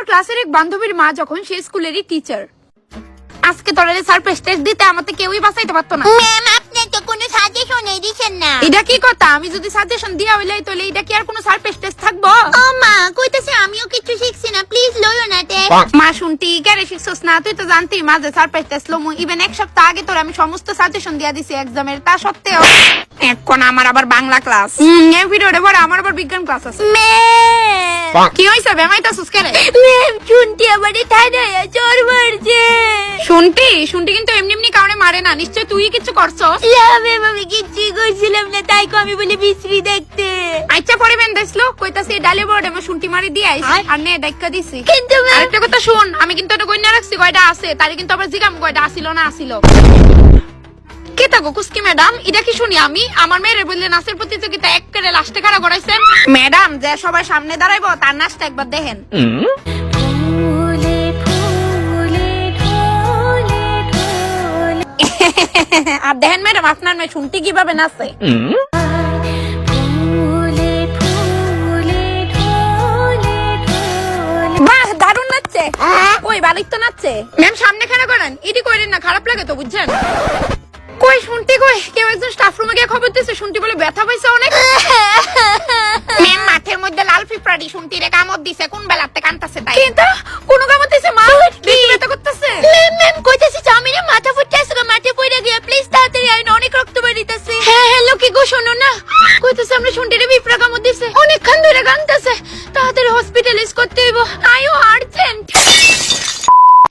আমার ক্লাসের এক বান্ধবীর মা যখন সে স্কুলেরই টিচার। আজকে তোরে সারপ্রাইজ টেস্ট দিতে আমাকে কেউই বাঁচাইতে পারতো না। ম্যাম আপনি তো কোনো সাজেশনই দিছেন না। এটা কি কথা? আমি যদি সাজেশন দিয়া হইলাই তাহলে এটা কি আর কোনো সারপ্রাইজ টেস্ট থাকবো? ও মা কইতাছে আমিও কিছু শিখছি না, প্লিজ লইও না টেস্ট। মা শুনতি কেরে শিখছস না? তুই তো জানতি মাঝে সারপ্রাইজ টেস্ট লমু। ইভেন এক সপ্তাহ আগে তোর আমি সমস্ত সাজেশন দিয়া দিছি এক্সামের, তা সত্ত্বেও এখন আমার আবার বাংলা ক্লাস, এই ভিডিওতে পরে আমার আবার বিজ্ঞান ক্লাস আছে। ম্যাম কি হইছে বেমাইতাছস কেরে? ম্যাম শুনতি আমারে থানায় জ্বর মারছে। শুনতি কিন্তু এমনি এমনি কারণে মারে না, নিশ্চয় তুই কিছু করছস। না ম্যাম আমি কিচ্ছু করছিলাম না, তাই আমি বলে বিশ্রী দেখতে। আচ্ছা পরে বেন দেখলো কইতাছি ডালে বড় আমি শুনতি মারি দিয়ে আইছি আর নে ডাক্কা দিছি। কিন্তু ম্যাম আরেকটা কথা শুন, আমি কিন্তু এটা কইনা রাখছি কয়টা আছে, তারে কিন্তু আবার জিগাম কয়টা আসিল না আসিল। কে থাকো কুস্কি ম্যাডাম? এটা কি শুনি আমি? আমার মেয়ের বললে নাচের প্রতিযোগিতা এক করে লাস্টে খাড়া করাইছেন। ম্যাডাম যে সবাই সামনে দাঁড়াইবো তার নাচটা একবার দেখেন। আর দেখেন ম্যাডাম আপনার মেয়ে শুনতে কিভাবে নাচে। বাহ দারুণ নাচছে। ওই বালিক তো নাচছে। ম্যাম সামনে খাড়া করেন, এটি করেন না, খারাপ লাগে তো বুঝছেন। কই শুনতি কই? কেউ একজন স্টাফ রুমে গিয়ে খবর দিছে শুনতি বলে ব্যথা পাইছে অনেক। ম্যাম মাঠের মধ্যে লাল পিঁপড়াটি শুনতি রে কামড় দিছে, কোন বেলাতে কানতাছে তাই। কিন্তু কোন কামড় দিছে মা? বেশি ব্যথা করতেছে। ম্যাম কইতাছি চামিরে মাথা ফুটতেছে, মাঠে পড়ে গিয়ে প্লিজ তাড়াতাড়ি আইন, অনেক রক্ত বেরিতেছে। হ্যাঁ হ্যালো কি গো শোনো না, কইতেছে আমরা শুনতিরে পিঁপড়া কামড় দিছে, অনেকক্ষণ ধরে কানতাছে, তাড়াতাড়ি হসপিটালাইজ করতে হইব, আইও আর্জেন্ট।